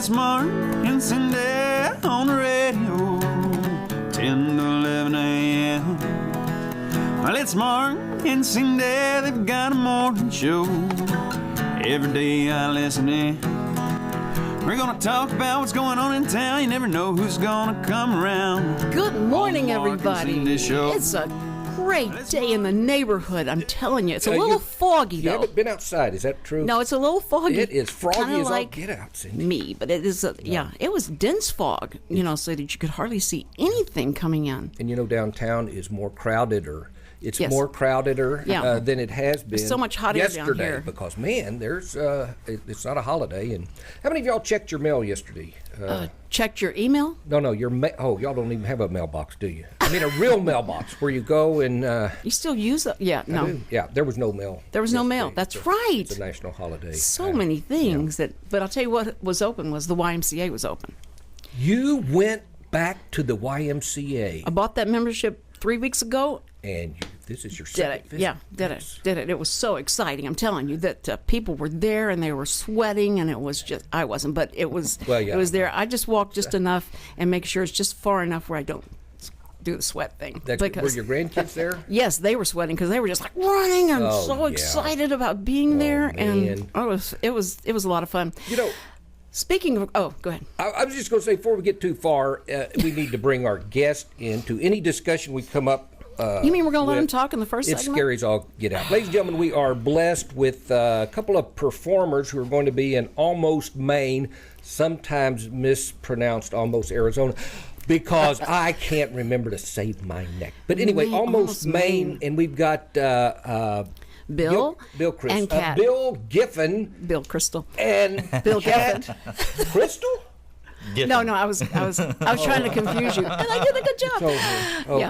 it's Mark and Cindy on the radio, 10 to 11 a.m. Well, it's Mark and Cindy, they've got a morning show. Every day I listen in. We're gonna talk about what's going on in town. You never know who's gonna come around. Good morning, everybody. It's a great day in the neighborhood. I'm telling you, it's a little foggy though. You haven't been outside, is that true? No, it's a little foggy. It is foggy Kinda as like all get out, Cindy. me, but it is. It was dense fog, so that you could hardly see anything coming in. And downtown is more crowded, it's Yes. more crowdeder than it has been. It's so much hotter yesterday down here. Because man, there's it's not a holiday. And how many of y'all checked your mail yesterday? Checked your email? No, your y'all don't even have a mailbox, do you? I mean, a real mailbox where you go and You still use it? Yeah, no. Yeah, there was no mail. There was no mail. That's right. It's a national holiday. So many things but I'll tell you what was open was the YMCA was open. You went back to the YMCA. I bought that membership 3 weeks ago. And this is your second visit? Yeah, did it. It was so exciting. I'm telling you that people were there and they were sweating, and it was just, I wasn't, but it was, it was there. I just walked just enough and make sure it's just far enough where I don't do the sweat thing. Were your grandkids there? Yes, they were sweating because they were just like running and excited about being there. Man. And it was a lot of fun. Speaking of, go ahead. I was just going to say, before we get too far, we need to bring our guest into any discussion we come up. You mean we're going to let him talk in the first segment? If scary's all get out. Ladies and gentlemen, we are blessed with a couple of performers who are going to be in Almost Maine, sometimes mispronounced Almost Arizona, because I can't remember to save my neck. But anyway, Almost Maine, and we've got Bill and Katt. Bill Giffen. Bill Crystal. And Bill Giffen. Crystal? Giffen. No, I was trying to confuse you, and I did a good job.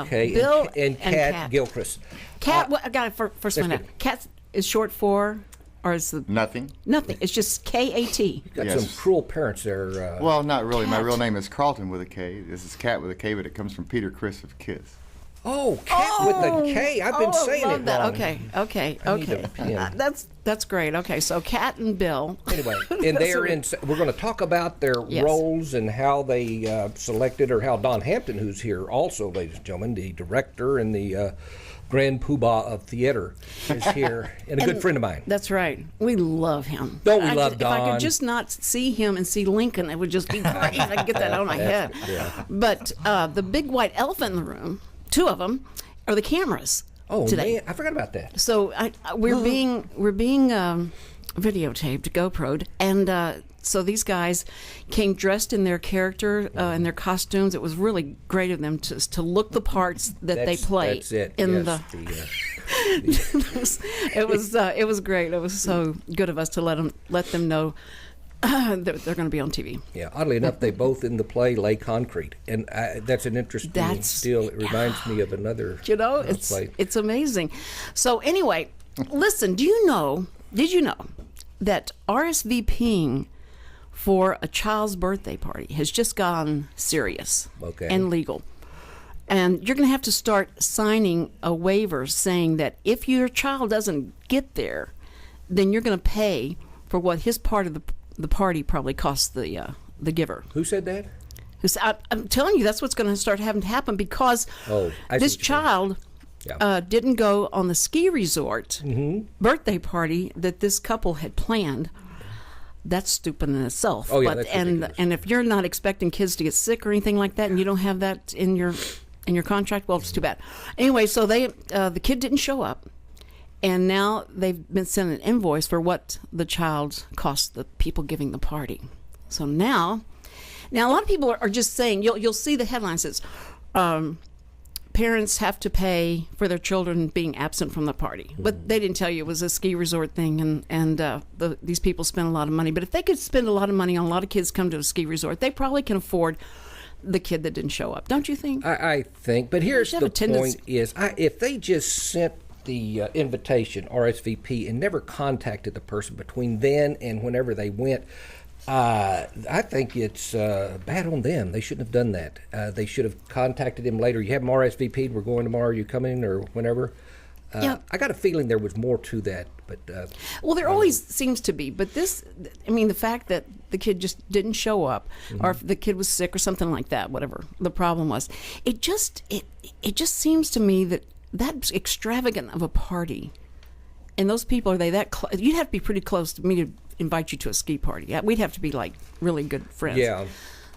Okay, Bill and Katt Gilcrease. Katt, I got it first one out. Katt is short for, or is the nothing? Nothing. It's just K-A-T. You got some cruel parents there. Well, not really. Katt. My real name is Carlton with a K. This is Katt with a K, but it comes from Peter Criss of Kiss. Oh, Katt with a K. I've been saying I love it that. wrong. Okay. That's great. Okay, so Katt and Bill. Anyway, and we're going to talk about their roles and how they selected, or how Don Hampton, who's here also, ladies and gentlemen, the director and the grand poobah of theater, is here, and a good friend of mine. That's right. We love him. Don't we love Don? If I could just not see him and see Lincoln, it would just be great. I could get that out of my head. Yeah. But the big white elephant in the room, two of them, are the cameras. Oh today. Man, I forgot about that. So we're being videotaped, GoPro'd, and so these guys came dressed in their character, in their costumes. It was really great of them to look the parts that they play. That's it. In it was great. It was so good of us to let them know that they're going to be on TV. Yeah, oddly enough, they both in the play lay concrete, and that's an interesting deal. It reminds me of another play. It's amazing. So anyway, listen, did you know that RSVPing for a child's birthday party has just gone serious and legal? And you're going to have to start signing a waiver saying that if your child doesn't get there, then you're going to pay for what his part of the party probably costs the giver. Who said that? I'm telling you, that's what's going to start having to happen, because this child didn't go on the ski resort birthday party that this couple had planned. That's stupid in itself. Oh yeah, that's ridiculous. And if you're not expecting kids to get sick or anything like that, and you don't have that in your contract, well, it's too bad. Anyway, so the kid didn't show up. And now they've been sent an invoice for what the child cost the people giving the party. So now a lot of people are just saying, you'll see the headline says, parents have to pay for their children being absent from the party. But they didn't tell you it was a ski resort thing, and these people spend a lot of money. But if they could spend a lot of money on a lot of kids come to a ski resort, they probably can afford the kid that didn't show up. Don't you think? I think. But here's the point is, if they just sent the invitation, RSVP, and never contacted the person between then and whenever they went, I think it's bad on them. They shouldn't have done that. They should have contacted him later. You have him RSVP'd, we're going tomorrow, you coming or whenever. I got a feeling there was more to that But well, there always seems to be. But this, I mean, the fact that the kid just didn't show up, or if the kid was sick or something like that, whatever the problem was, it just seems to me that that's extravagant of a party. And those people, are they that close? You'd have to be pretty close to me to invite you to a ski party. We'd have to be like really good friends. yeah,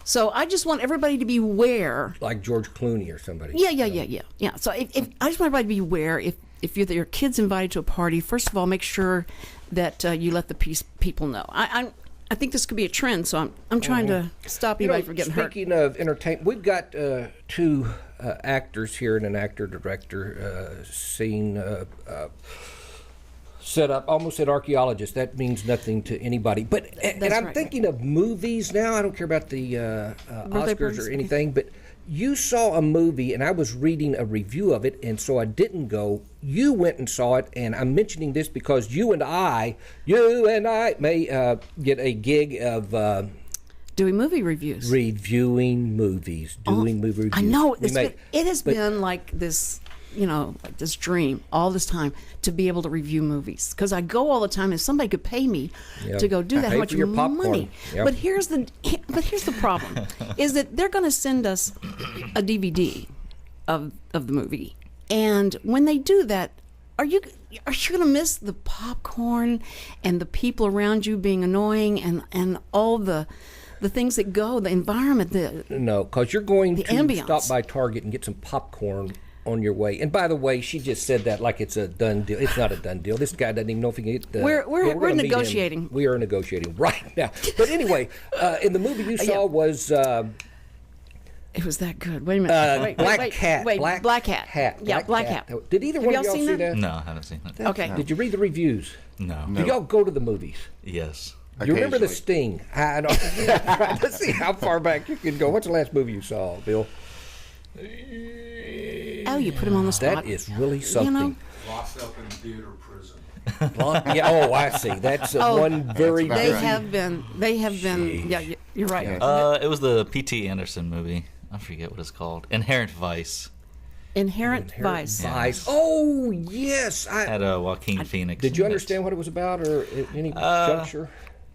So I just want everybody to be aware. like George Clooney or somebody. Yeah. So if I just want everybody to be aware, if your kid's invited to a party, first of all, make sure that you let the people know. I think this could be a trend, so I'm trying to stop anybody from getting hurt. Speaking of entertainment, we've got two actors here and an actor-director scene set up. Almost said archaeologist. That means nothing to anybody. But and I'm right. thinking of movies now. I don't care about the Oscars parties? or anything, but you saw a movie, and I was reading a review of it, and so I didn't go. You went and saw it, and I'm mentioning this because you and I may get a gig of Doing movie reviews. reviewing movies, doing movie reviews. I know. We may- It has been like this, like this dream all this time to be able to review movies. Because I go all the time. If somebody could pay me to go do I that, pay how much for your popcorn. money? Yep. But here's the problem: is that they're going to send us a DVD of the movie, and when they do that, are you going to miss the popcorn and the people around you being annoying and all the things that go, the environment, No, because you're going to ambiance. stop by Target and get some popcorn on your way. And by the way, she just said that like it's a done deal. It's not a done deal. This guy doesn't even know if he can get the... We're gonna meet him. negotiating. We are negotiating right now. But anyway, in the movie you saw was... it was that good. Wait a minute. Black Cat. Black Cat. Yeah, Black Cat. Did either Have one of y'all y'all seen see that? that? No, I haven't seen it. Okay. Did you read the reviews? No. Do y'all go to the movies? Yes. You remember The Occasionally. Sting? I don't. Let's see how far back you can go. What's the last movie you saw, Bill? Oh, you put him on the spot. That is really something. You know? Locked up in theater prison. Yeah, oh, I see. That's one very. That's They right. have been. Yeah, you're right. It was the P.T. Anderson movie. I forget what it's called. Inherent Vice. Inherent Vice. Vice. Oh, yes. Had Joaquin Phoenix. Did you in it. understand what it was about, or at any juncture?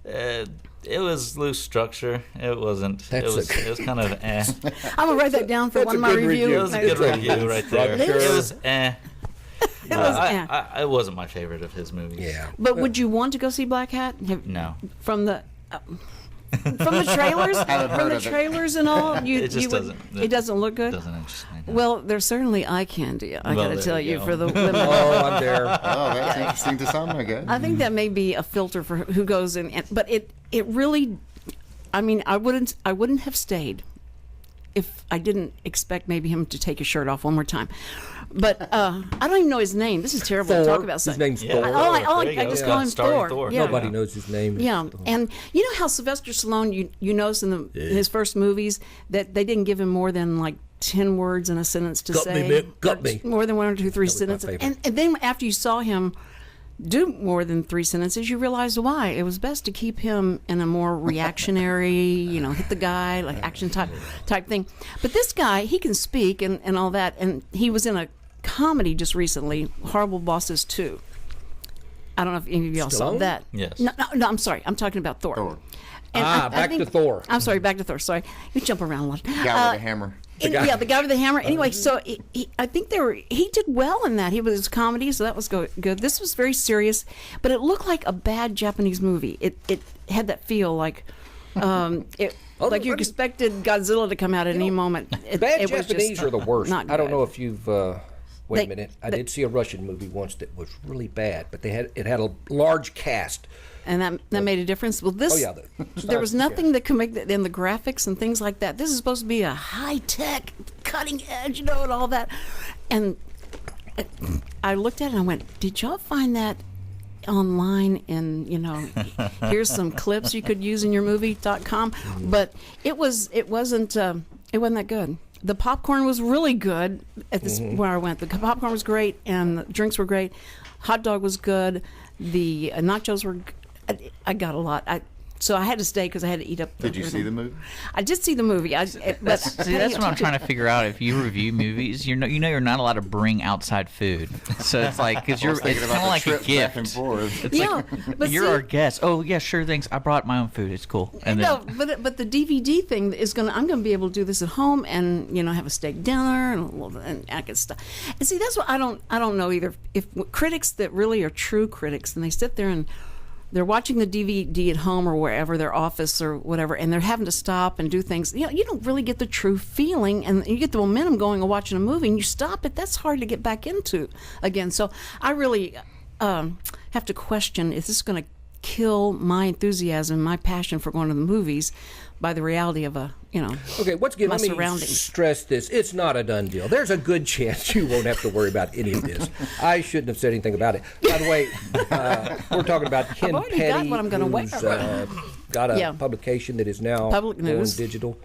It was loose structure. It wasn't. That's It was kind of eh. I'm gonna write that down for That's one a of my good reviews. review. It was a good review right there. Roger. It was eh. It was, It wasn't my favorite of his movies. Yeah. But would you want to go see Black Hat? No. From the trailers, and all. It just doesn't. It doesn't look good. Doesn't interest me. No. Well, there's certainly eye candy. I Well, got to there tell you you, go. for the women. Oh, I'm there. Oh, that's interesting to some, I guess. I think that may be a filter for who goes in, but it really. I mean, I wouldn't have stayed if I didn't expect maybe him to take his shirt off one more time. But I don't even know his name. This is terrible to talk about. His name's Yeah. Thor. I just call him Starring Thor. Thor. Yeah. Nobody knows his name. Yeah, and you know how Sylvester Stallone, you notice in his first movies that they didn't give him more than like 10 words in a sentence to Got me, say. Mick, got Or me. More than 1 or 2, 3 was my sentences. favorite. And then after you saw him do more than 3 sentences, you realized why. It was best to keep him in a more reactionary, hit the guy, like action type thing. But this guy, he can speak and all that. And he was in a comedy just recently, Horrible Bosses 2. I don't know if any of y'all saw Stallone? that. Yes. No, I'm sorry. I'm talking about Thor. Thor. And Back to Thor. I'm sorry, back to Thor. Sorry. You jump around a lot. Guy with a hammer. The guy with the hammer. Anyway, so I think he did well in that. He was comedy, so that was good. This was very serious, but it looked like a bad Japanese movie. It had that feel like like you expected Godzilla to come out at any moment. Bad it was Japanese just are the worst. not I don't good. know if you've. Wait They- a minute. I did see a Russian movie once that was really bad, but it had a large cast. And that made a difference. Well, this Oh, yeah, there was nothing that could make that in the graphics and things like that. This is supposed to be a high tech, cutting edge, and all that. And I looked at it and I went, "Did y'all find that online?" And here's some clips you could use in your movie.com. But it wasn't that good. The popcorn was really good at this where I went. The popcorn was great and the drinks were great. Hot dog was good. The nachos were. I got a lot. So I had to stay because I had to eat up. Did you see the movie? I did see the movie. That's what I'm trying to figure out. If you review movies, you're not allowed to bring outside food. So it's like because it's kind of like a gift. It's like, you're our guest. Oh yeah, sure. Thanks. I brought my own food. It's cool. And but the DVD thing is I'm gonna be able to do this at home and have a steak dinner and I can stuff. And see, that's what I don't know either. If critics that really are true critics and they sit there and they're watching the DVD at home or wherever, their office or whatever, and they're having to stop and do things. You don't really get the true feeling, and you get the momentum going of watching a movie, and you stop it. That's hard to get back into again. So I really have to question: is this going to kill my enthusiasm, my passion for going to the movies, by the reality of Okay, once again, let me stress this. It's not a done deal. There's a good chance you won't have to worry about any of this. I shouldn't have said anything about it. By the way, we're talking about Ken Petty, who's got a publication that is now going digital.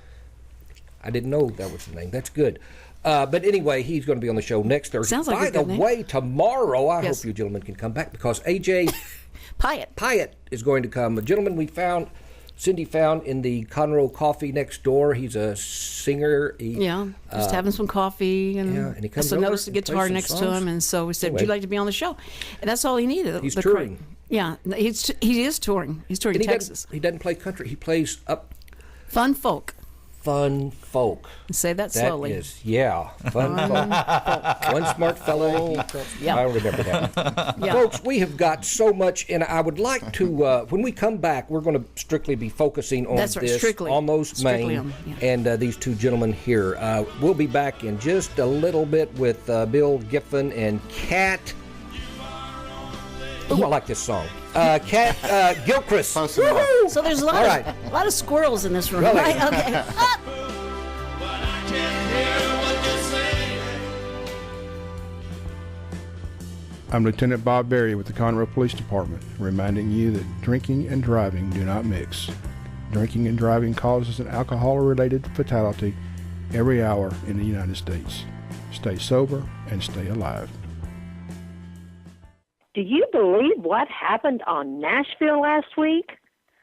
I didn't know that was the name. That's good. But anyway, he's going to be on the show next Thursday. Sounds like By the way, tomorrow, I hope you gentlemen can come back because A.J. Pyatt is going to come. A gentleman Cindy found in the Conroe Coffee next door. He's a singer. Just having some coffee. And he comes over. Noticed the guitar next to him, and so we said, would you like to be on the show? And that's all he needed. He's touring. Yeah, he is touring. He's touring Texas. He doesn't play country. He plays fun folk. Fun folk. Say that slowly. That is, fun folk. One smart fellow. I remember that. Folks, we have got so much, and I would like to, when we come back, we're going to strictly be focusing on Almost Maine, and these two gentlemen here. We'll be back in just a little bit with Bill Giffen and Katt. Ooh, I like this song. Katt Gilcrease. So there's a lot of squirrels in this room, right? Okay. I'm Lieutenant Bob Berry with the Conroe Police Department, reminding you that drinking and driving do not mix. Drinking and driving causes an alcohol-related fatality every hour in the United States. Stay sober and stay alive. Do you believe what happened on Nashville last week?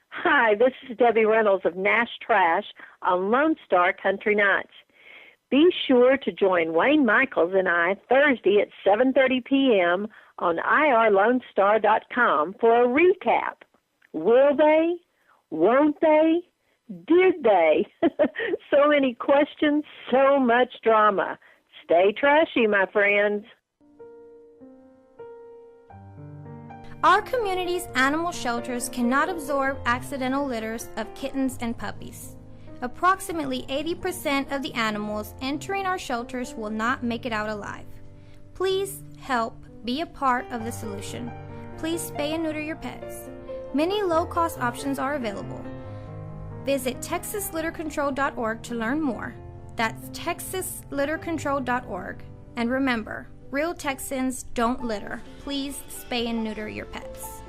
Hi, this is Debbie Reynolds of Nash Trash on Lone Star Country Nights. Be sure to join Wayne Michaels and I Thursday at 7:30 p.m. on irlonestar.com for a recap. Will they? Won't they? Did they? So many questions, so much drama. Stay trashy, my friends. Our community's animal shelters cannot absorb accidental litters of kittens and puppies. Approximately 80% of the animals entering our shelters will not make it out alive. Please help be a part of the solution. Please spay and neuter your pets. Many low-cost options are available. Visit texaslittercontrol.org to learn more. That's texaslittercontrol.org. And remember, real Texans don't litter. Please spay and neuter your pets.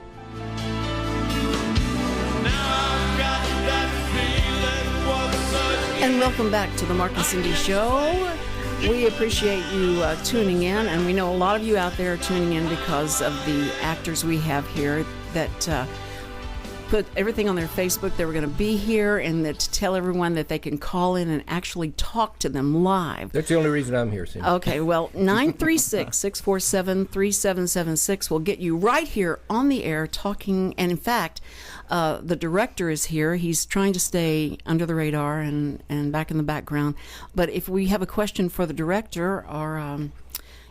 And welcome back to the Mark and Cindy Show. We appreciate you tuning in, and we know a lot of you out there are tuning in because of the actors we have here that put everything on their Facebook. They were going to be here, and to tell everyone that they can call in and actually talk to them live. That's the only reason I'm here, Cindy. Okay, well, 936-647-3776 will get you right here on the air talking. And in fact, the director is here. He's trying to stay under the radar and back in the background. But if we have a question for the director, or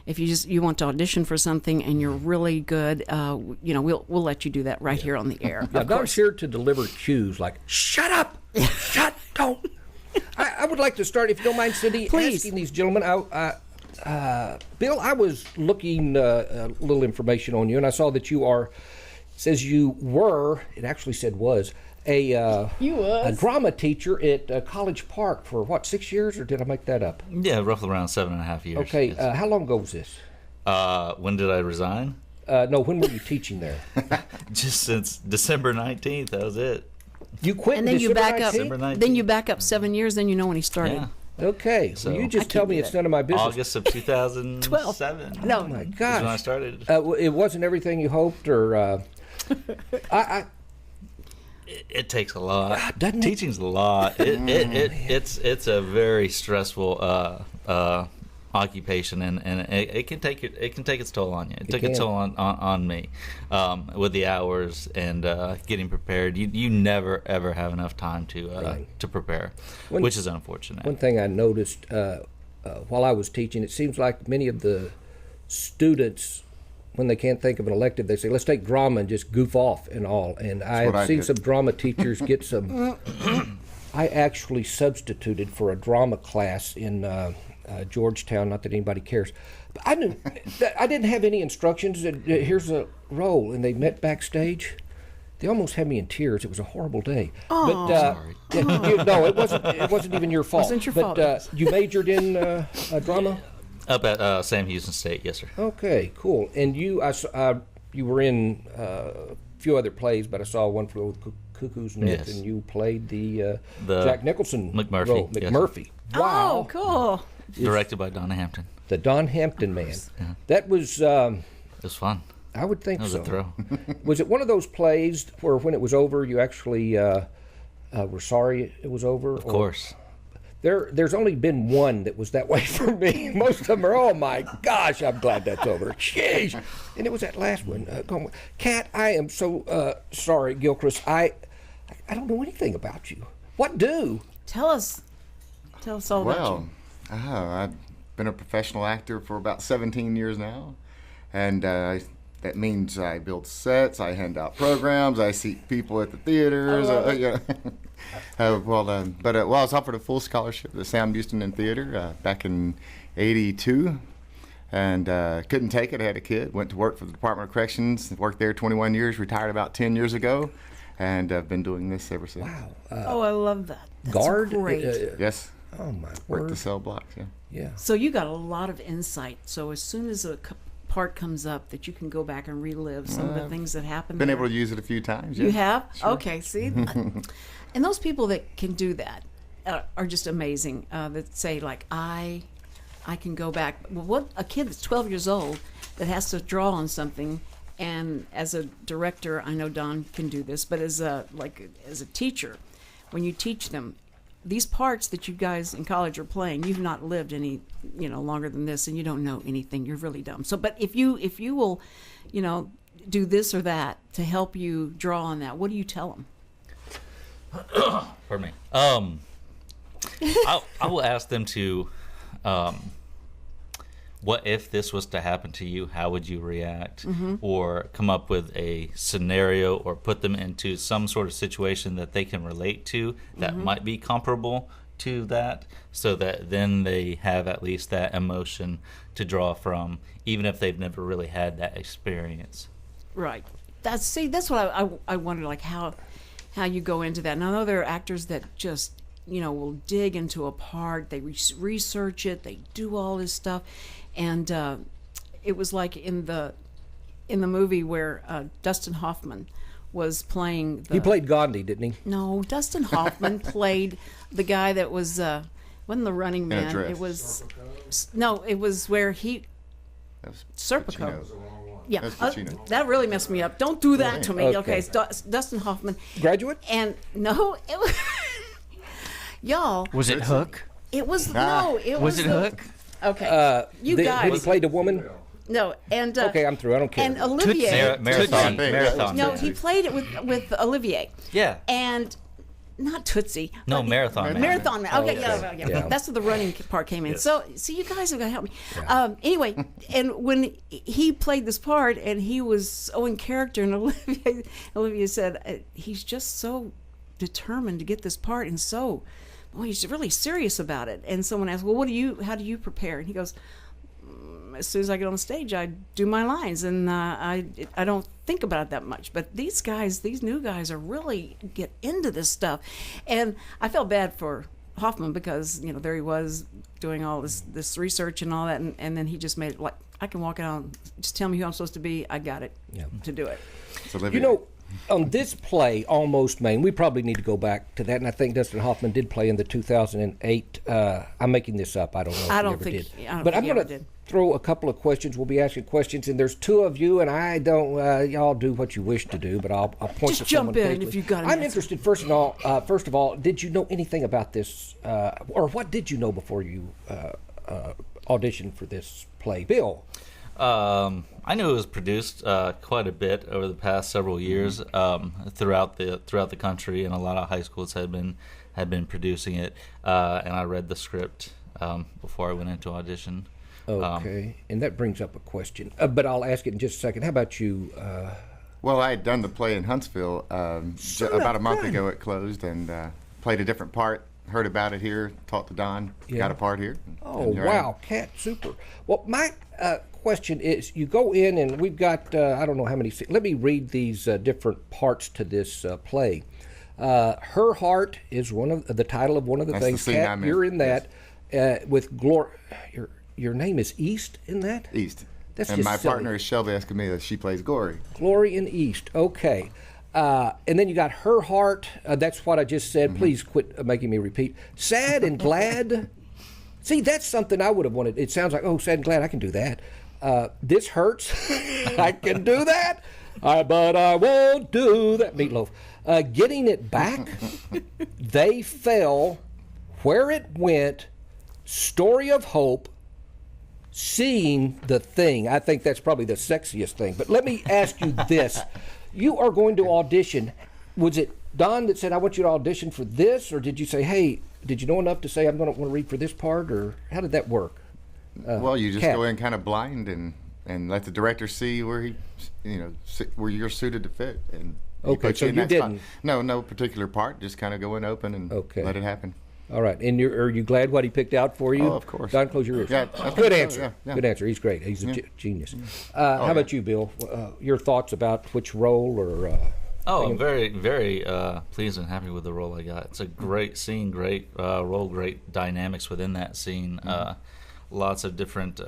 if you want to audition for something and you're really good, we'll let you do that right here on the air. Yeah, Don's here to deliver cues like "shut up, don't." I would like to start, if you don't mind, Cindy, asking these gentlemen. Bill, I was looking a little information on you, and I saw that you are. Says you were. It actually said was. A drama teacher at College Park for, 6 years, or did I make that up? Yeah, roughly around 7.5 years. Okay, yes. How long ago was this? When did I resign? No, when were you teaching there? Just since December 19th, that was it. You quit and then December you back 19th? up. Then you back up 7 years, then you know when he started. Yeah. Okay, so you just tell me it's none of my business. August of 2007. No, oh my gosh, when I started. It wasn't everything you hoped, or It takes a lot. Doesn't it? Teaching's a lot. It's a very stressful occupation, and it can take its toll on you. It took its toll on me with the hours and getting prepared. You never ever have enough time to prepare, which is unfortunate. One thing I noticed while I was teaching, it seems like many of the students, when they can't think of an elective, they say, let's take drama and just goof off and all. And I've seen some drama teachers get some. I actually substituted for a drama class in Georgetown, not that anybody cares. But I didn't have any instructions. Here's a role. And they met backstage. They almost had me in tears. It was a horrible day. Oh, sorry. No, it wasn't even your fault. Wasn't your fault. You majored in drama? Up at Sam Houston State, yes, sir. Okay, cool. And you were in a few other plays, but I saw one for Cuckoo's Nest, and you played the Jack Nicholson McMurphy role. McMurphy. Yes. Wow. Oh, cool. Directed by Don Hampton. The Don Hampton man. Yeah. That was... it was fun. I would think so. That was a thrill. Was it one of those plays where when it was over, you actually were sorry it was over? Of course. There's only been one that was that way for me. Most of them are, oh my gosh, I'm glad that's over. Jeez. And it was that last one. Katt, I am so sorry, Gilcrease. I don't know anything about you. What do? Tell us all about you. I've been a professional actor for about 17 years now. And that means I build sets, I hand out programs, I seat people at the theaters. I was offered a full scholarship at the Sam Houston Theatre back in '82, and couldn't take it. I had a kid. Went to work for the Department of Corrections. Worked there 21 years. Retired about 10 years ago, and I've been doing this ever since. Wow. I love that. That's guard? Great. Yes. Oh my Worked word. the cell blocks. Yeah. Yeah. So you got a lot of insight. So as soon as a part comes up, that you can go back and relive some of the things that happened. Been there. able to use it a few times. You Yeah. have? Sure. Okay, see? And those people that can do that are just amazing. That say, like, I can go back. Well, what a kid that's 12 years old that has to draw on something, and as a director, I know Don can do this, but as a teacher, when you teach them, these parts that you guys in college are playing, you've not lived any, longer than this, and you don't know anything. You're really dumb. So, but if you will, do this or that to help you draw on that, what do you tell them? Pardon me. I will ask them to, what if this was to happen to you? How would you react? Mm-hmm. Or come up with a scenario, or put them into some sort of situation that they can relate to that might be comparable to that, so that then they have at least that emotion to draw from, even if they've never really had that experience. Right. That's what I wonder, like how you go into that. And I know there are actors that just will dig into a part, they research it, they do all this stuff, and it was like in the movie where Dustin Hoffman was playing. He played Gandhi, didn't he? No, Dustin Hoffman played the guy that was wasn't the running man. dress. It was it was where he Serpico. Yeah, that really messed me up. Don't do that to me. Okay, it's Dustin Hoffman. Graduate? And no, it was y'all. Was it Hook? It was no. It was it Hook? Okay, you guys. He played a woman. No, and okay, I'm through. I don't care. And Olivier. Marathon. No, he played it with Olivier. Yeah. And not Tootsie. No, Marathon Man. Marathon Man. Okay, yeah. That's where the running part came in. Yes. So, you guys have got to help me. Yeah. Anyway, and when he played this part, and he was so in character, and Olivier said he's just so determined to get this part, and so, he's really serious about it. And someone asked, well, how do you prepare? And he goes, as soon as I get on the stage, I do my lines, and I don't think about it that much. But these new guys are really get into this stuff, and I felt bad for Hoffman because there he was doing all this research and all that, and then he just made it like I can walk out, just tell me who I'm supposed to be, I got it to do it. So Olivia, on this play, Almost Maine, we probably need to go back to that, and I think Dustin Hoffman did play in the 2008. I'm making this up. I don't know if he ever did. But I'm going to throw a couple of questions. We'll be asking questions, and there's two of you, and I don't. Y'all do what you wish to do, but I'll point just to someone jump in quickly. if you got. I'm interested. First of all, did you know anything about this, or what did you know before you auditioned for this play, Bill? I knew it was produced quite a bit over the past several years throughout the country, and a lot of high schools had been producing it. And I read the script before I went into audition. Okay, and that brings up a question, but I'll ask it in just a second. How about you? Well, I had done the play in Huntsville about a month ago. It closed, and played a different part. Heard about it here, talked to Don, got a part here. Oh, wow, Katt, super. Well, my question is, you go in and we've got, I don't know how many, let me read these different parts to this play. Her Heart is one of the title of one of the things. Katt, you're in that with Glory. Your name is East in that? East. That's and just my silly. partner is Shelby Escamilla. She plays Glory. Glory in East, okay. And then you got Her Heart. That's what I just said. Mm-hmm. Please quit making me repeat. Sad and Glad. See, that's something I would have wanted. It sounds like, oh, Sad and Glad, I can do that. This Hurts. I can do that. But I won't do that. Meatloaf. Getting It Back. They Fell. Where It Went. Story of Hope. Seeing the Thing. I think that's probably the sexiest thing. But let me ask you this. You are going to audition. Was it Don that said, I want you to audition for this? Or did you say, hey, did you know enough to say I'm going to want to read for this part? Or how did that work? Well, you just Katt. go in kind of blind and let the director see where where you're suited to fit. And okay, so you didn't. No particular part. Just kind of go in open and let it happen. All right. And are you glad what he picked out for you? Oh, of course. Don, close your ears. Yeah, good answer. So, yeah. Good answer. He's great. He's a genius. How about you, Bill? Your thoughts about which role or... I'm very, very pleased and happy with the role I got. It's a great scene, great role, great dynamics within that scene. Lots of different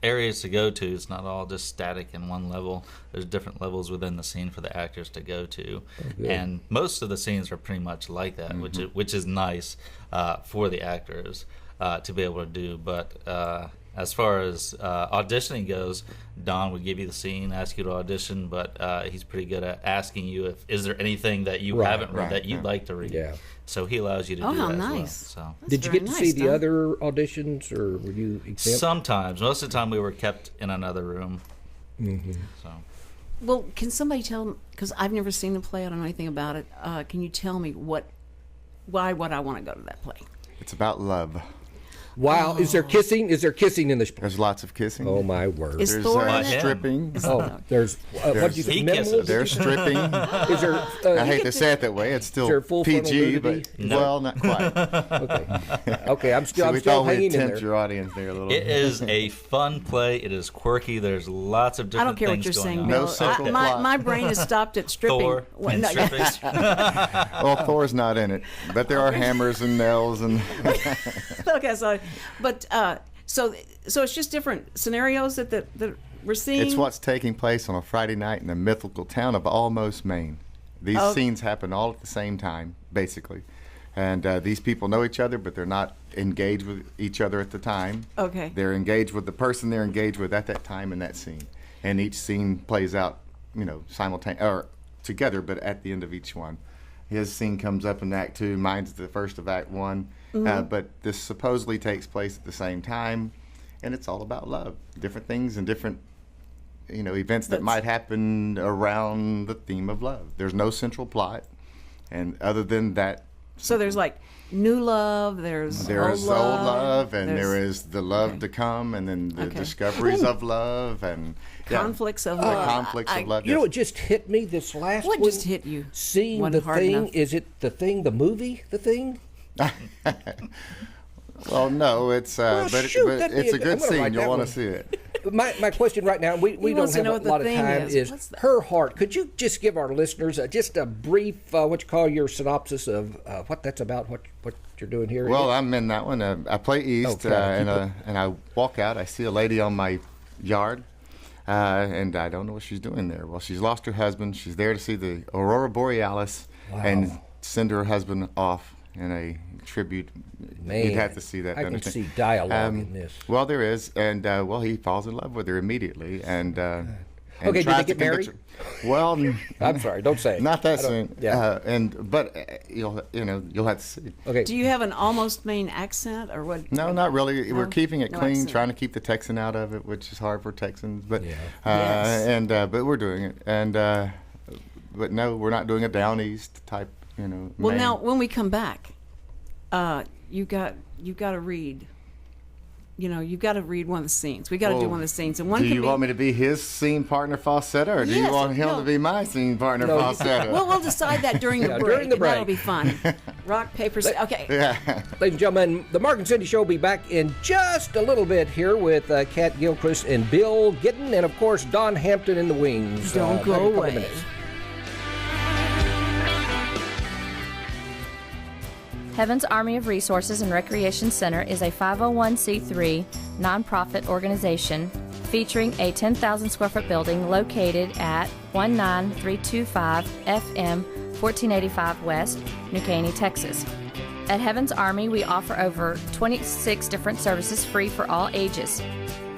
areas to go to. It's not all just static in one level. There's different levels within the scene for the actors to go to, and most of the scenes are pretty much like that, which is nice for the actors to be able to do. But as far as auditioning goes, Don would give you the scene, ask you to audition, but he's pretty good at asking you is there anything that you haven't read that you'd like to read. Yeah. So he allows you to do that as well. So. Did you get to see the other auditions, or were you exempt? Sometimes. Most of the time we were kept in another room. Mm-hmm. So. Well, can somebody tell me, because I've never seen the play, I don't know anything about it, can you tell me why would I want to go to that play? It's about love. Wow. Is there kissing? Is there kissing in the play? There's lots of kissing. Oh, my word. Is there's Thor in it? stripping. There's what do you think? There's stripping. Is there? I hate to say it that way. It's still PG, but well, not quite. Okay. I'm still hanging in there. Your audience there a little. It is a fun play. It is quirky. There's lots of different things I don't care what you're saying, on. Bill. No central plot. My brain is stopped at stripping. Thor and stripping. Well, Thor's not in it, but there are hammers and nails and. Okay, so it's just different scenarios that we're seeing. It's what's taking place on a Friday night in the mythical town of Almost, Maine. These scenes happen all at the same time, basically, and these people know each other, but they're not engaged with each other at the time. Okay. They're engaged with the person they're engaged with at that time in that scene, and each scene plays out, simultaneously or together, but at the end of each one. His scene comes up in Act 2, mine's the first of Act 1. But this supposedly takes place at the same time, and it's all about love. Different things and different, events that might happen around the theme of love. There's no central plot, and other than that. So there's like new love, there's old love, and there is the love to come, and then the discoveries of love, and conflicts of love. The conflicts of love. You know what just hit me this last one? What just hit you? Seeing The Thing. Enough? Is it The Thing, the movie, The Thing? Well, no, it's but it's a good scene. You'll want to see it. My question right now, we don't have a lot of time, is Her Heart. Could you just give our listeners just a brief, your synopsis of what that's about, what you're doing here? Well, I'm in that one. I play East, and I walk out. I see a lady on my yard. and I don't know what she's doing there. Well, she's lost her husband. She's there to see the Aurora Borealis and send her husband off in a tribute. Man, you'd have to see that. I can see dialogue in this. Well, there is, and he falls in love with her immediately, and okay, did they get married? Well, I'm sorry, don't say it. Not that soon. Yeah, but you'll have to see. Okay. Do you have an almost Maine accent or what? No, not really. No? We're keeping it No clean, accent. trying to keep the Texan out of it, which is hard for Texans. But Yes. but we're doing it, and but no, we're not doing a down east type. Well, Maine. now when we come back, you got to read. You've got to read one of the scenes. We got to do one of the scenes, and one. Do you want me to be his scene partner falsetto, or do you want him to be my scene partner falsetto? Well, we'll decide that during the break. During the break. That'll be fun. Rock, paper, scissors. Okay. Yeah. Ladies and gentlemen, the Mark and Cindy Show will be back in just a little bit here with Katt, Gilcrease, and Bill Giffen, and of course Don Hampton in the wings. Don't go back in a couple away. minutes. Heaven's Army of Resources and Recreation Center is a 501c3 nonprofit organization featuring a 10,000 square foot building located at 19325 FM 1485 West, New Caney, Texas. At Heaven's Army, we offer over 26 different services free for all ages,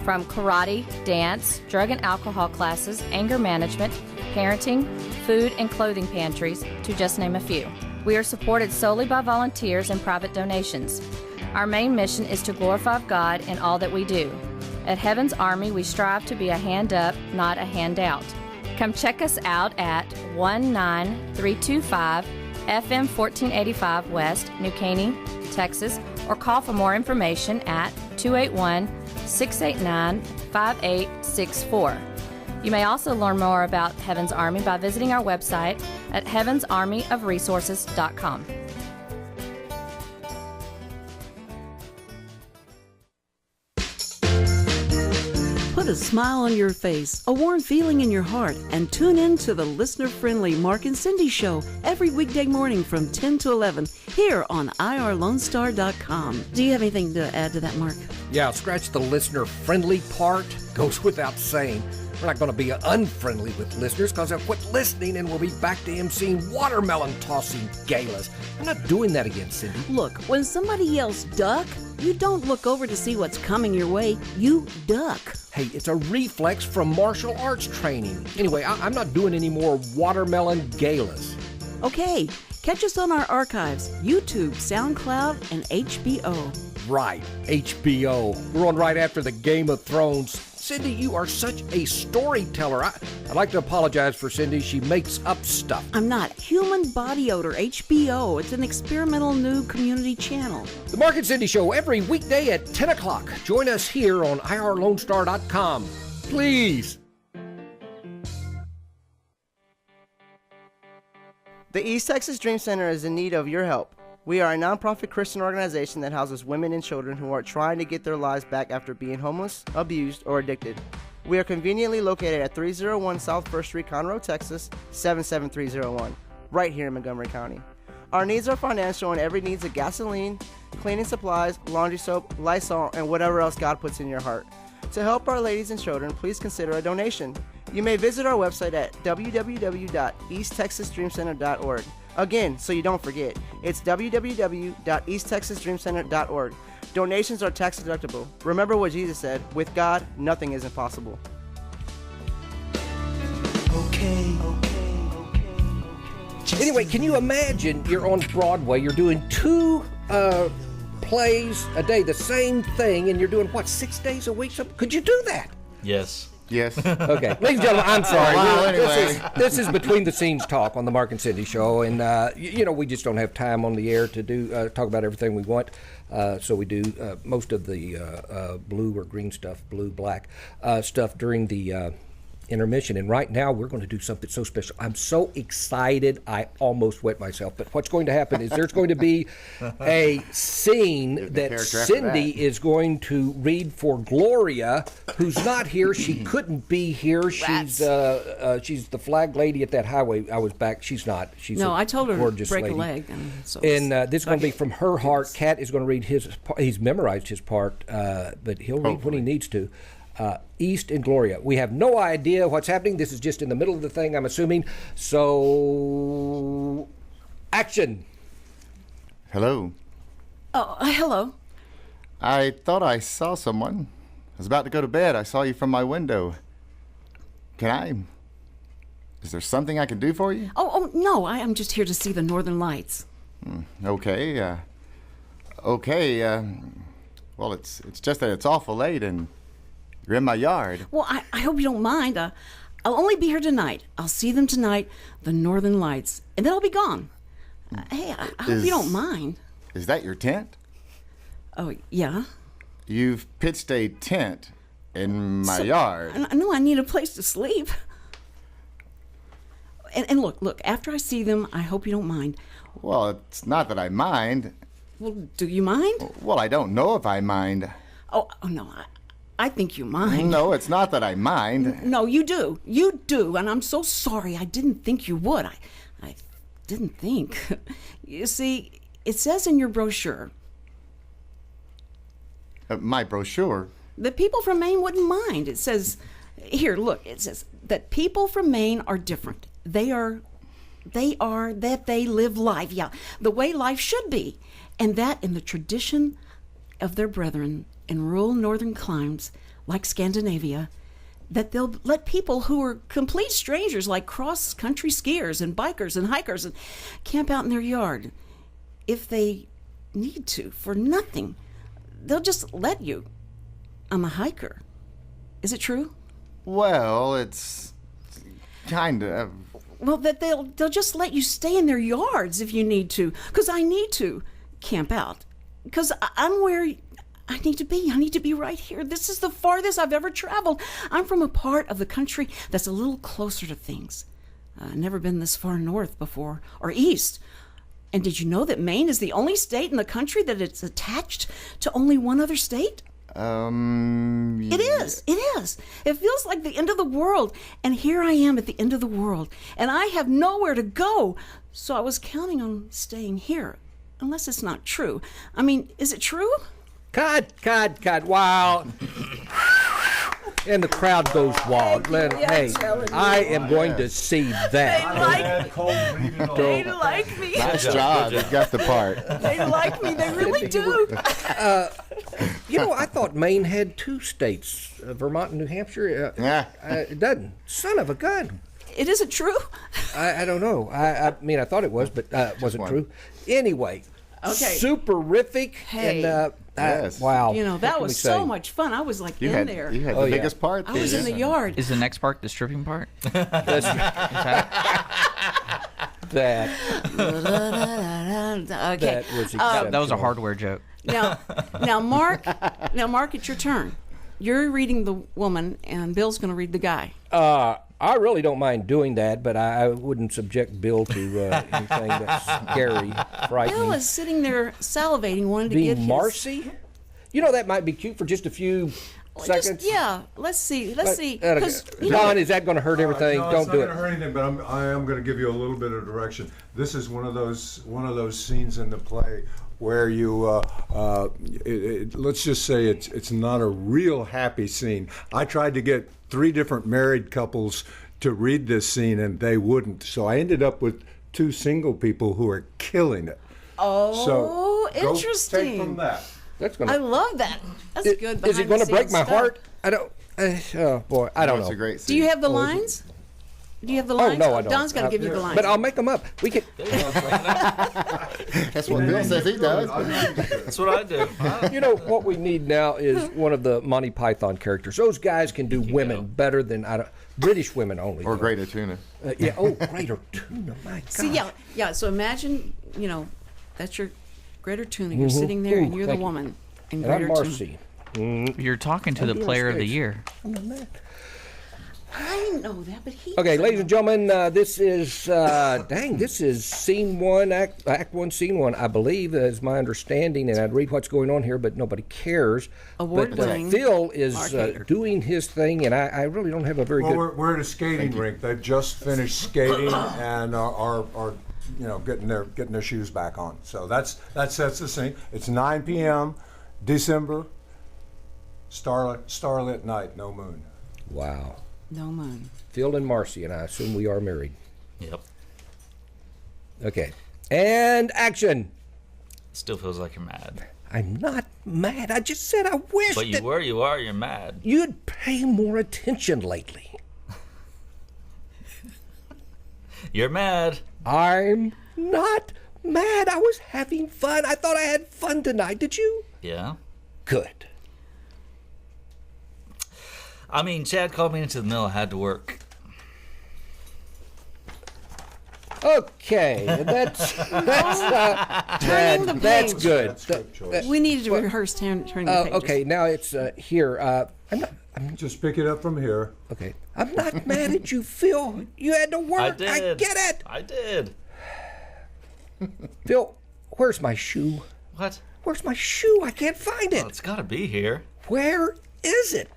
from karate, dance, drug and alcohol classes, anger management, parenting, food and clothing pantries, to just name a few. We are supported solely by volunteers and private donations. Our main mission is to glorify God in all that we do. At Heaven's Army, we strive to be a hand up, not a handout. Come check us out at 19325 FM 1485 West, New Caney, Texas, or call for more information at 281-689-5864. You may also learn more about Heaven's Army by visiting our website at heavensarmyofresources.com. Put a smile on your face, a warm feeling in your heart, and tune in to the listener-friendly Mark and Cindy Show every weekday morning from 10 to 11 here on irlonestar.com. Do you have anything to add to that, Mark? Yeah, scratch the listener-friendly part. Goes without saying. We're not going to be unfriendly with listeners because they'll quit listening and we'll be back to emceeing watermelon-tossing galas. I'm not doing that again, Cindy. Look, when somebody yells duck, you don't look over to see what's coming your way. You duck. Hey, it's a reflex from martial arts training. Anyway, I'm not doing any more watermelon galas. Okay, catch us on our archives, YouTube, SoundCloud, and HBO. Right, HBO. We're on right after the Game of Thrones. Cindy, you are such a storyteller. I'd like to apologize for Cindy. She makes up stuff. I'm not. Human Body Odor, HBO. It's an experimental new community channel. The Mark and Cindy Show every weekday at 10 o'clock. Join us here on irlonestar.com. Please. The East Texas Dream Center is in need of your help. We are a nonprofit Christian organization that houses women and children who are trying to get their lives back after being homeless, abused, or addicted. We are conveniently located at 301 South 1st Street, Conroe, Texas, 77301, right here in Montgomery County. Our needs are financial and every needs of gasoline, cleaning supplies, laundry soap, Lysol, and whatever else God puts in your heart. To help our ladies and children, please consider a donation. You may visit our website at www.easttexasdreamcenter.org. Again, so you don't forget, it's www.easttexasdreamcenter.org. Donations are tax deductible. Remember what Jesus said, with God, nothing is impossible. Okay. Anyway, can you imagine you're on Broadway, you're doing two plays a day, the same thing, and you're doing, 6 days a week? Could you do that? Yes. Yes. Okay. Ladies and gentlemen, I'm sorry. Wow, anyway. This is Between the Scenes talk on the Mark and Cindy Show, and we just don't have time on the air to do talk about everything we want. So we do most of the blue or green stuff, blue, black stuff during the intermission. And right now we're going to do something so special. I'm so excited I almost wet myself. But what's going to happen is there's going to be a scene that Cindy is going to read for Gloria, who's not here. She couldn't be here. She's the flag lady at that highway. I was back. She's not. She's I told her to break lady. a leg. And this is going to be from her heart. Katt is going to read his. He's memorized his part, but he'll read when he needs to. East and Gloria. We have no idea what's happening. This is just in the middle of the thing, I'm assuming. So, action. Hello. Oh, hello. I thought I saw someone. I was about to go to bed. I saw you from my window. Is there something I can do for you? Oh no, I am just here to see the Northern Lights. Okay. Well, it's just that it's awful late and you're in my yard. Well, I hope you don't mind. I'll only be here tonight. I'll see them tonight, the Northern Lights, and then I'll be gone. Hey, I hope you don't mind. Is that your tent? Oh, yeah? You've pitched a tent in my yard. I know I need a place to sleep. And look, after I see them, I hope you don't mind. Well, it's not that I mind. Well, do you mind? Well, I don't know if I mind. Oh no, I think you mind. No, it's not that I mind. No, you do. You do, and I'm so sorry. I didn't think you would. I didn't think. You see, it says in your brochure. My brochure? That people from Maine wouldn't mind. It says, here, look, it says that people from Maine are different. They live life, the way life should be. And that in the tradition of their brethren in rural northern climes, like Scandinavia, that they'll let people who are complete strangers, like cross-country skiers and bikers and hikers, and camp out in their yard. If they need to, for nothing, they'll just let you. I'm a hiker. Is it true? Well, it's kind of. Well, that they'll just let you stay in their yards if you need to, because I need to camp out, because I'm where I need to be. I need to be right here. This is the farthest I've ever traveled. I'm from a part of the country that's a little closer to things. Never been this far north before, or east. And did you know that Maine is the only state in the country that it's attached to only one other state? It is. It feels like the end of the world. And here I am at the end of the world. And I have nowhere to go. So I was counting on staying here. Unless it's not true. I mean, is it true? Cut. Wow. And the crowd goes wild. Hey, I am going to see that. They like me. Nice job. You got the part. They like me. They really do. I thought Maine had two states, Vermont and New Hampshire. It doesn't. Son of a gun. It isn't true? I don't know. I mean, I thought it was, but it wasn't true. Anyway, okay. Super-rific. Hey. And, yes. Wow. That was so much fun. I was like in there. You had the biggest part. I was in the yard. Is the next part the stripping part? That Okay. was exceptional. That was a hardware joke. Now, Mark, it's your turn. You're reading the woman, and Bill's going to read the guy. I really don't mind doing that, but I wouldn't subject Bill to anything that's scary, frightening. Bill is sitting there salivating, wanting to get his... Marcy? That might be cute for just a few seconds. Let's see. Don, is that going to hurt everything? No, Don't do it. It's not going to hurt anything, but I am going to give you a little bit of direction. This is one of those scenes in the play where you, let's just say it's not a real happy scene. I tried to get 3 different married couples to read this scene, and they wouldn't. So I ended up with 2 single people who are killing it. Oh, so interesting. Take from that. I love that. That's good. Is it going to break my heart? I don't. Oh boy, I don't know. It's a great scene. Do you have the lines? Do you have the lines? Oh no, I don't. Don's got to give you the lines. But I'll make them up. We can. That's what Bill says he does. That's what I do. What we need now is one of the Monty Python characters. Those guys can do women better than British women only. Or greater tuna. Greater tuna. My God. See, yeah. So imagine, that's your greater tuna. You're sitting there, and you're the woman in And I'm greater tuna. Marcy. You're talking to the player of the year. I know that, but he. Okay, ladies and gentlemen, this is this is scene 1, act 1, scene 1, I believe, is my understanding, and I'd read what's going on here, but nobody cares. Award-winning. Phil is doing his thing, and I really don't have a very good. We're at a skating rink. They've just finished skating and are getting their shoes back on. So that sets the scene. It's 9 p.m. December Starlit night, no moon. Wow. No moon. Phil and Marcy, and I assume we are married. Yep. Okay. And action. Still feels like you're mad. I'm not mad. I just said I wish But you're mad. You'd pay more attention lately. You're mad. I'm not mad. I was having fun. I thought I had fun tonight. Did you? Yeah. Good. I mean, Chad called me into the mill. I had to work. Okay, that's good. We needed to rehearse turning the pages. Okay, now it's here. I'm just pick it up from here. Okay, I'm not mad at you, Phil. You had to work. I did. I get it. I did. Phil, where's my shoe? What? Where's my shoe? I can't find it. Well, it's got to be here. Where is it?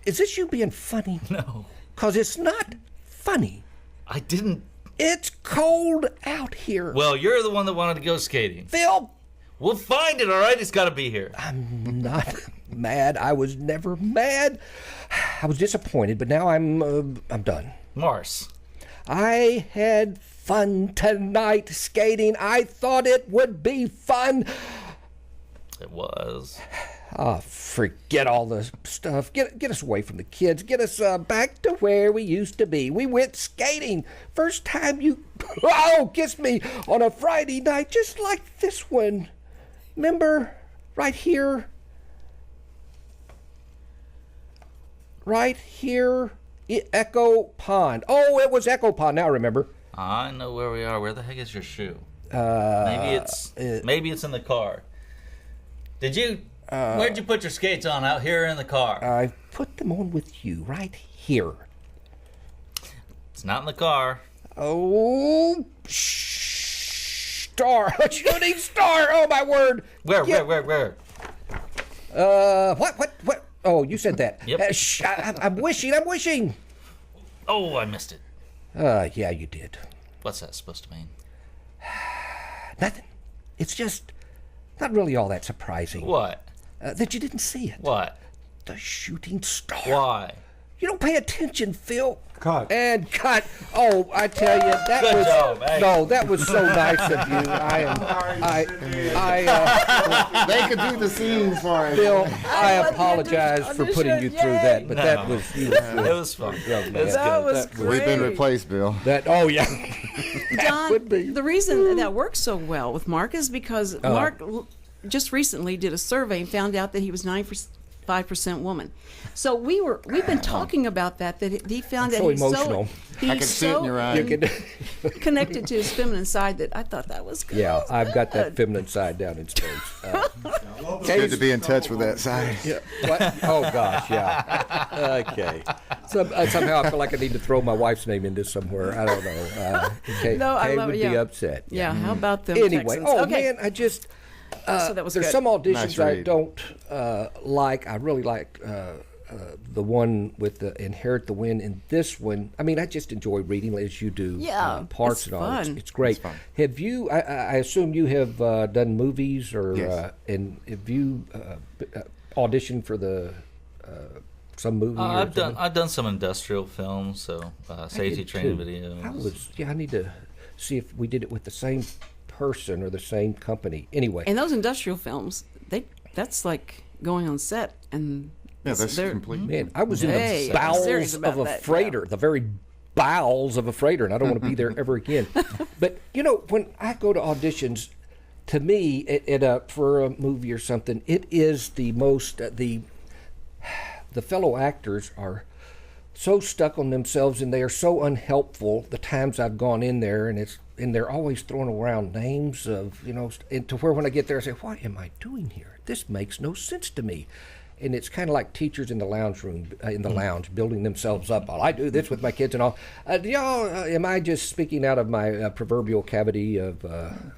Is this you being funny? No. 'Cause it's not funny. I didn't. It's cold out here. Well, you're the one that wanted to go skating. Phil! We'll find it, all right? It's got to be here. I'm not mad. I was never mad. I was disappointed, but now I'm done. Mars. I had fun tonight skating. I thought it would be fun. It was. Oh, forget all the stuff. Get us away from the kids. Get us back to where we used to be. We went skating. First time you kissed me on a Friday night, just like this one. Remember? Right here. Right here. Echo Pond. Oh, it was Echo Pond. Now I remember. I know where we are. Where the heck is your shoe? Maybe it's in the car. Where'd you put your skates on? Out here in the car? I put them on with you right here. It's not in the car. Oh, star. A shooting star. Oh, my word. Where? What? Oh, you said that. Yep. I'm wishing. Oh, I missed it. Yeah, you did. What's that supposed to mean? Nothing. It's just not really all that surprising. What? That you didn't see it. What? The shooting star. Why? You don't pay attention, Phil. Cut. And cut. Oh, I tell you, that Good was job, hey. no, that was so nice of you. They could do the scenes for it. Phil, I apologize for putting you through that, but that was you. It was fun. That was great. We've been replaced, Bill. Oh yeah. Don, the reason that works so well with Mark is because Mark just recently did a survey and found out that he was 95% woman. So we've been talking about that he found that so he's emotional. I can see it in your eyes. connected to his feminine side that I thought that was good. Yeah, I've got that feminine side down in space. It's good to be in touch with that side. Yeah. What? Oh gosh, yeah. Okay. Somehow I feel like I need to throw my wife's name in this somewhere. I don't know. Kay would be upset. Yeah. How about them? Anyway, Texans? man, I just. So that was there's good. some auditions Nice I read. don't like. I really like the one with the Inherit the Wind. And this one, I mean, I just enjoy reading as you do. Yeah, parts it's and all. fun. It's great. It's fun. Have you? I assume you have done movies, or Yes. and have you auditioned for the some movie? or something? I've done some industrial films, so safety did training too. videos. I need to see if we did it with the same person or the same company. Anyway, And those industrial films, that's like going on set and Yeah, that's they're- complete. man, I was in Hey, the I'm serious bowels about of a that, freighter, the very bowels of a freighter, and I don't want to be there ever again. But you know, when I go to auditions, to me, for a movie or something, it is the most the fellow actors are so stuck on themselves and they are so unhelpful the times I've gone in there, and they're always throwing around names of, and to where when I get there I say, what am I doing here? This makes no sense to me. And it's kind of like teachers in the lounge room, in the lounge, building themselves up. I do this with my kids and all. Am I just speaking out of my proverbial cavity of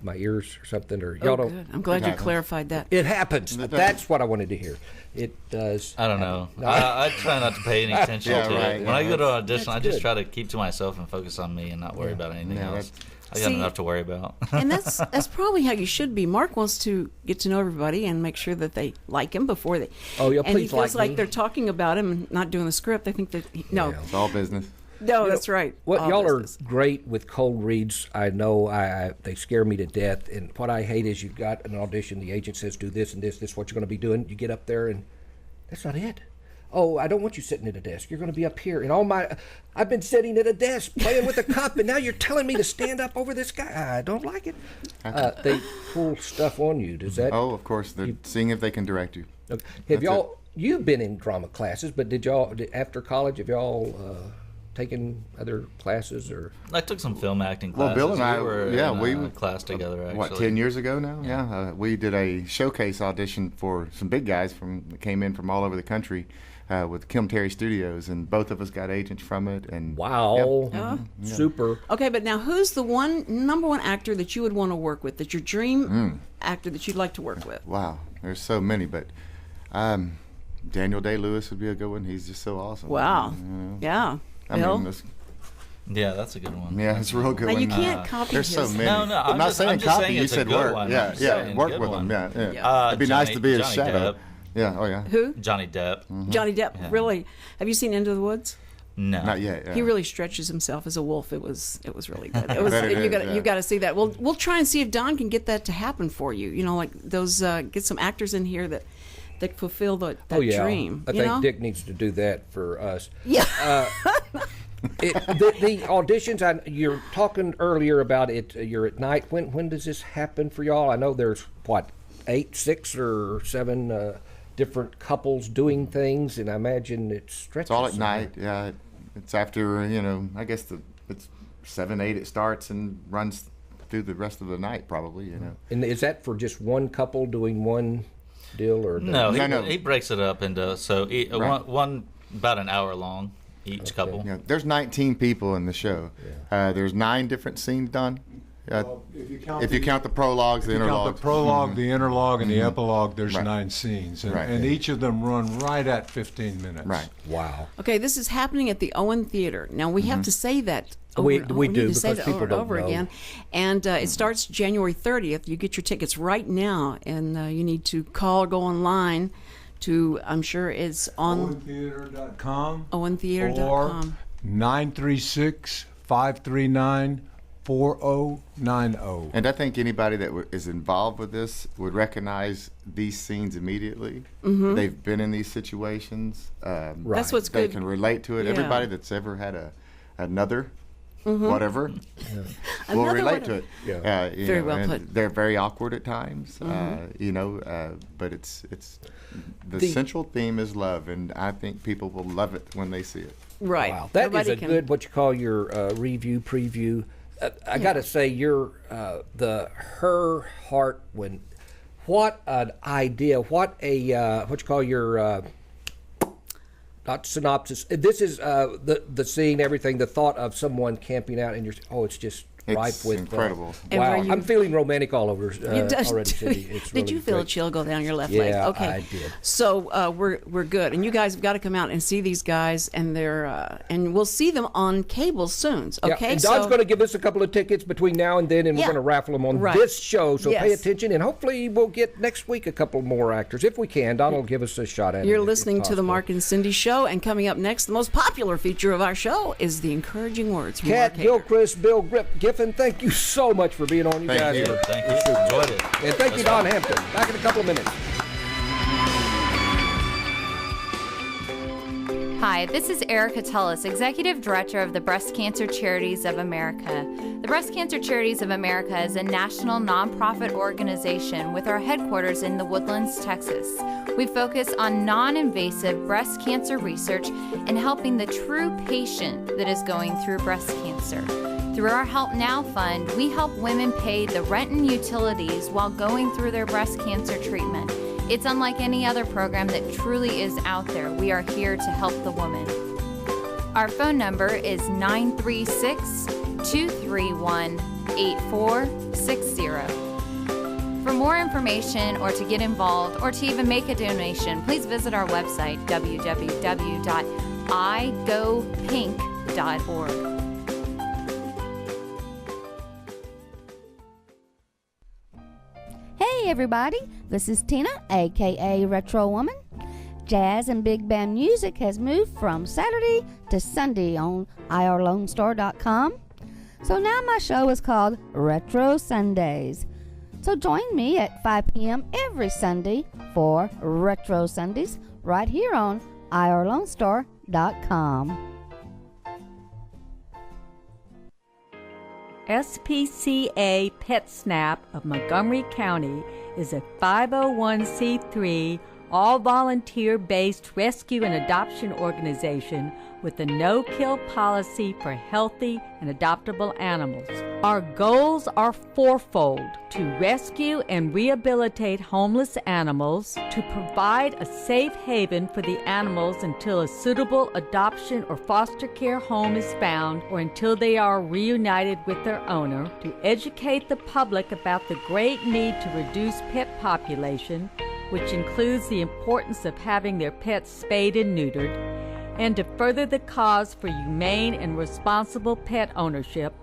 my ears or something? Or y'all don't? Good. I'm glad you clarified that. It happens. That's what I wanted to hear. It does. I don't know. I try not to pay any attention to it. When I go to an audition, I just try to keep to myself and focus on me and not worry about anything else. I got enough to worry about. And that's probably how you should be. Mark wants to get to know everybody and make sure that they like him before they. Oh, yeah, and please he feels like me. they're talking about him and not doing the script. I think that it's all business. No, that's right. What y'all are great with cold reads. I know they scare me to death. And what I hate is you've got an audition. The agent says, "Do this and this. This is what you're going to be doing." You get up there and that's not it. Oh, I don't want you sitting at a desk. You're going to be up here. And I've been sitting at a desk playing with a cup, and now you're telling me to stand up over this guy. I don't like it. They pull stuff on you. Does that? Oh, of course. They're seeing if they can direct you. Okay. You've been in drama classes, but after college, have y'all taken other classes or? I took some film acting classes. Well, Bill and I were in a class together. Actually, what, 10 years ago now? Yeah, we did a showcase audition for some big guys that came in from all over the country with Kim Terry Studios, and both of us got agents from it. And wow, super. Okay, but now who's the number one actor that you would want to work with? That's your dream actor that you'd like to work with? Wow, there's so many, but. Daniel Day-Lewis would be a good one. He's just so awesome. Wow. Yeah. Bill? Yeah, that's a good one. Yeah, it's a real good now one. You can't copy There's his. so many. No, I'm not saying copy. You said work. One. Yeah, work with him. Yeah. It'd be nice to be his shadow. Depp. Yeah. Oh yeah. Who? Johnny Depp. Mm-hmm. Johnny Depp. Yeah. Really? Have you seen Into the Woods? No, not yet. Yeah. He really stretches himself as a wolf. It was really good. You got to see that. We'll try and see if Don can get that to happen for you. You know, like those get some actors in here that fulfill that dream. I think Dick needs to do that for us. Yeah. The auditions, you're talking earlier about it. You're at night. When does this happen for y'all? I know there's 6 or 7 different couples doing things, and I imagine it stretches. It's all at night. Yeah, it's after I guess it's 7, 8. It starts and runs through the rest of the night, probably. And is that for just one couple doing one deal, or no? He breaks it up into one about an hour long each couple. Yeah, there's 19 people in the show. Yeah. There's 9 different scenes done. If you count the prologues, the interlogues. The prologue, the interlogue, and the epilogue, there's 9 scenes. And each of them run right at 15 minutes. Right. Wow. Okay, this is happening at the Owens Theatre. Now, we have to say that we do, say because that people over and don't over know. again. And it starts January 30th. You get your tickets right now, and you need to call or go online to, I'm sure it's on OwenTheater.com. OwenTheater.com. Or 936-539-4090. And I think anybody that is involved with this would recognize these scenes immediately. Mm-hmm. They've been in these situations. That's what's good. They can relate to it. Yeah. Everybody that's ever had another whatever will relate to it. Yeah. Very well put. They're very awkward at times, but it's the central theme is love, and I think people will love it when they see it. Right. Wow. That is good, what you call your review, preview. I got to say, you're her heart when, what an idea, what you call your, not synopsis. This is the scene, everything, the thought of someone camping out, and it's just ripe with incredible. Wow, I'm feeling romantic all over already, Cindy. It's did really you feel great. a chill go down your left leg? Yeah, okay. I did. So we're good, and you guys have got to come out and see these guys, and and we'll see them on cable soon. Okay, yeah, and Don's going to give us a couple of tickets between now and then, and we're going to raffle them on this show. So pay attention, and hopefully we'll get next week a couple more actors if we can. Don will give us a shot at it. You're listening to the Mark and Cindy Show, and coming up next, the most popular feature of our show is the encouraging words from Katt, Mark Hayter. Gilcrease, Bill Giffen, thank you so much for being on. You thank guys you. Thank you. Enjoyed it. And thank you, Don Hampton. Back in a couple of minutes. Hi, this is Erica Tullis, Executive Director of the Breast Cancer Charities of America. The Breast Cancer Charities of America is a national nonprofit organization with our headquarters in the Woodlands, Texas. We focus on non-invasive breast cancer research and helping the true patient that is going through breast cancer. Through our Help Now Fund, we help women pay the rent and utilities while going through their breast cancer treatment. It's unlike any other program that truly is out there. We are here to help the woman. Our phone number is 936-231-8460. For more information or to get involved or to even make a donation, please visit our website, www.igopink.org. Hey everybody, this is Tina, aka Retro Woman. Jazz and big band music has moved from Saturday to Sunday on irlonestar.com. So now my show is called Retro Sundays. So join me at 5 p.m. every Sunday for Retro Sundays right here on irlonestar.com. SPCA PetSnap of Montgomery County is a 501c3 all-volunteer-based rescue and adoption organization with a no-kill policy for healthy and adoptable animals. Our goals are fourfold: to rescue and rehabilitate homeless animals, to provide a safe haven for the animals until a suitable adoption or foster care home is found or until they are reunited with their owner, to educate the public about the great need to reduce pet population, which includes the importance of having their pets spayed and neutered, and to further the cause for humane and responsible pet ownership,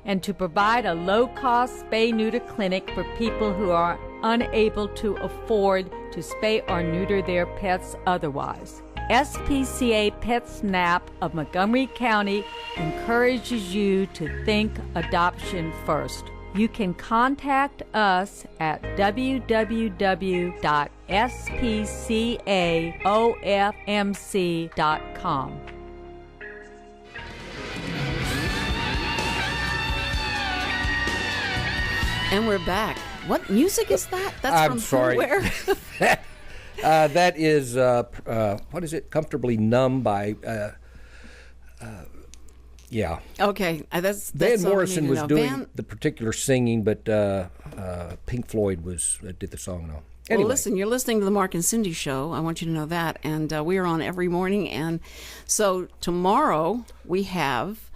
and to provide a low-cost spay-neuter clinic for people who are unable to afford to spay or neuter their pets otherwise. SPCA PetSnap of Montgomery County encourages you to think adoption first. You can contact us at www.spcaofmc.com. And we're back. What music is that? That's I'm from sorry. Where? That is, what is it? Comfortably Numb by, yeah. Okay, that's Van Morrison was doing the particular singing, but Pink Floyd did the song now. Anyway. Well, listen, you're listening to the Mark and Cindy Show. I want you to know that. And we are on every morning. And so tomorrow we have,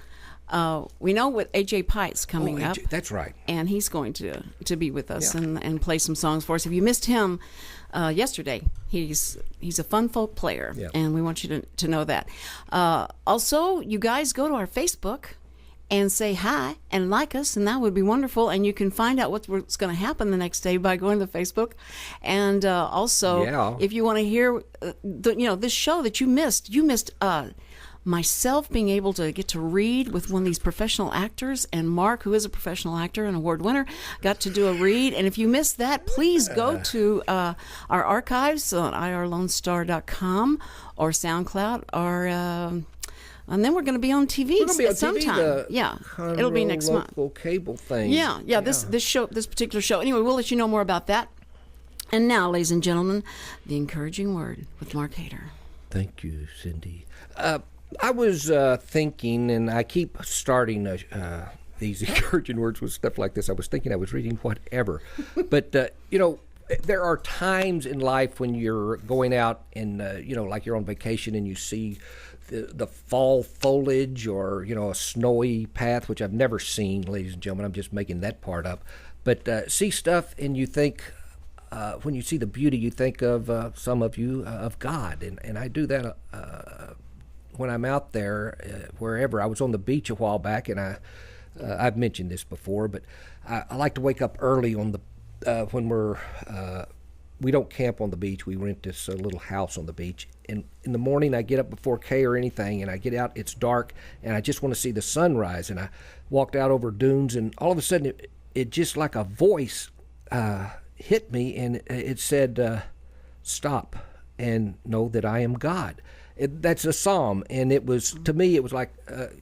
we know with A.J. Pite's coming up. That's right. And he's going to be with us and play some songs for us. If you missed him yesterday, he's a fun folk player. Yeah. And we want you to know that. Also, you guys go to our Facebook and say hi and like us, and that would be wonderful. And you can find out what's going to happen the next day by going to Facebook. And also, if you want to hear this show that you missed myself being able to get to read with one of these professional actors, and Mark, who is a professional actor and award winner, got to do a read. And if you missed that, please go to our archives on irlonestar.com or SoundCloud, or and then we're going to be on TV sometime. It'll be next month. Cable thing. Yeah. This particular show. Anyway, we'll let you know more about that. And now, ladies and gentlemen, the encouraging word with Mark Hayter. Thank you, Cindy. I was thinking, and I keep starting these encouraging words with stuff like this. I was thinking I was reading whatever. But, there are times in life when you're going out and, like you're on vacation and you see the fall foliage or, a snowy path, which I've never seen, ladies and gentlemen. I'm just making that part up. But see stuff and you think, when you see the beauty, you think of, some of you, of God. And I do that when I'm out there, wherever. I was on the beach a while back, and I've mentioned this before, but I like to wake up early on the when we don't camp on the beach. We rent this little house on the beach, and in the morning I get up before Kay or anything, and I get out. It's dark, and I just want to see the sunrise. And I walked out over dunes, and all of a sudden it just like a voice hit me, and it said, "Stop and know that I am God." That's a psalm, and it was, to me, it was like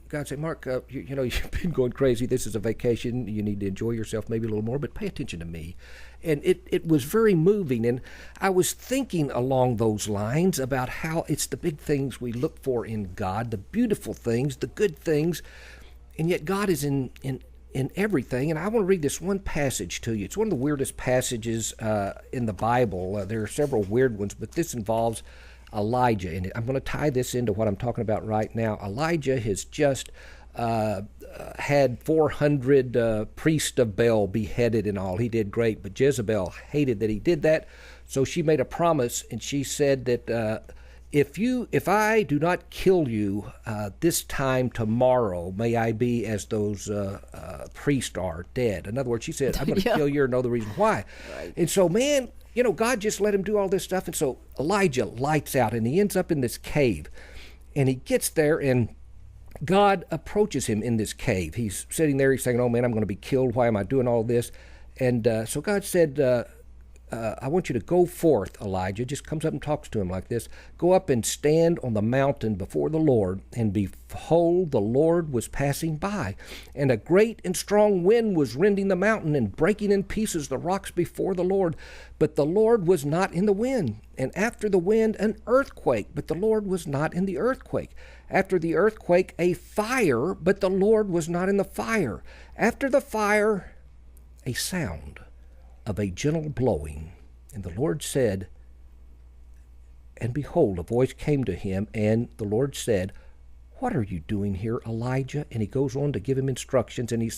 God said, "Mark, you've been going crazy. This is a vacation. You need to enjoy yourself maybe a little more, but pay attention to me." And it was very moving, and I was thinking along those lines about how it's the big things we look for in God, the beautiful things, the good things, and yet God is in everything. And I want to read this one passage to you. It's one of the weirdest passages in the Bible. There are several weird ones, but this involves Elijah, and I'm going to tie this into what I'm talking about right now. Elijah has just had 400 priests of Baal beheaded and all. He did great, but Jezebel hated that he did that. So she made a promise, and she said that if I do not kill you this time tomorrow, may I be as those priests are, dead. In other words, she said, I'm going to kill you or know the reason why. Right. And so, man, God just let him do all this stuff. And so Elijah lights out, and he ends up in this cave. And he gets there, and God approaches him in this cave. He's sitting there, he's saying, oh man, I'm going to be killed. Why am I doing all this? And so God said, I want you to go forth, Elijah. Just comes up and talks to him like this. Go up and stand on the mountain before the Lord, and behold, the Lord was passing by. And a great and strong wind was rending the mountain and breaking in pieces the rocks before the Lord. But the Lord was not in the wind. And after the wind, an earthquake, but the Lord was not in the earthquake. After the earthquake, a fire, but the Lord was not in the fire. After the fire, a sound of a gentle blowing. And the Lord said, and behold, a voice came to him, and the Lord said, what are you doing here, Elijah? And he goes on to give him instructions, and he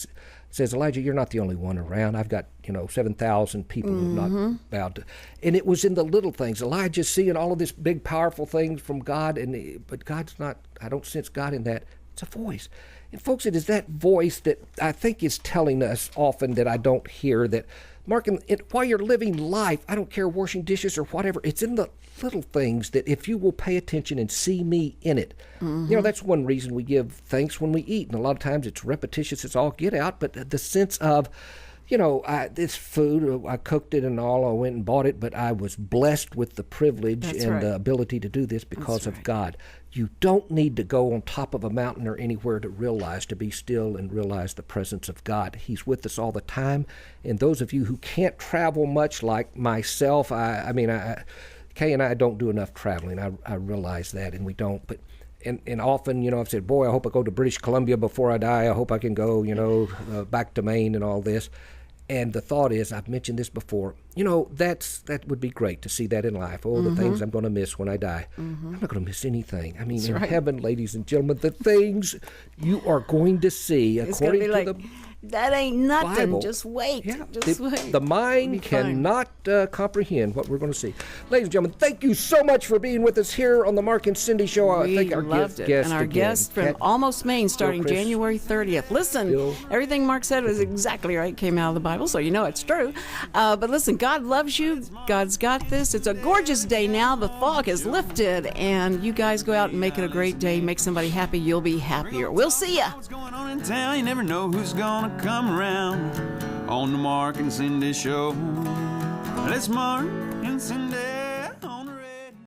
says, Elijah, you're not the only one around. I've got, 7,000 people who have not bowed to. And it was in the little things. Elijah's seeing all of this big, powerful things from God, but God's not, I don't sense God in that. It's a voice. And folks, it is that voice that I think is telling us often that I don't hear, that Mark, while you're living life, I don't care, washing dishes or whatever, it's in the little things that if you will pay attention and see me in it. That's one reason we give thanks when we eat. And a lot of times it's repetitious, it's all get out, but the sense of, this food, I cooked it and all, I went and bought it, but I was blessed with the privilege the ability to do this because of God. You don't need to go on top of a mountain or anywhere to be still and realize the presence of God. He's with us all the time. And those of you who can't travel much like myself, Kay and I don't do enough traveling. I realize that, and we don't. But and often, I've said, boy, I hope I go to British Columbia before I die. I hope I can go, back to Maine and all this. And the thought is, I've mentioned this before, that would be great to see that in life. Oh, the things I'm going to miss when I die. I'm not going to miss anything. In heaven, ladies and gentlemen, the things you are going to see, according to the that ain't nothing. Bible. Just wait. Yeah. Just wait. The mind cannot comprehend what we're going to see. Ladies and gentlemen, thank you so much for being with us here on the Mark and Cindy Show. I think our guest and our guest from Katt, Almost Maine, starting Gilcrease, January 30th. Listen, everything Mark said was exactly right. Came out of the Bible, so it's true. But listen, God loves you. God's got this. It's a gorgeous day now. The fog is lifted, and you guys go out and make it a great day. Make somebody happy. You'll be happier. We'll see ya. What's going on in town? You never know who's gonna come around on the Mark and Cindy Show. Let's Mark and Cindy.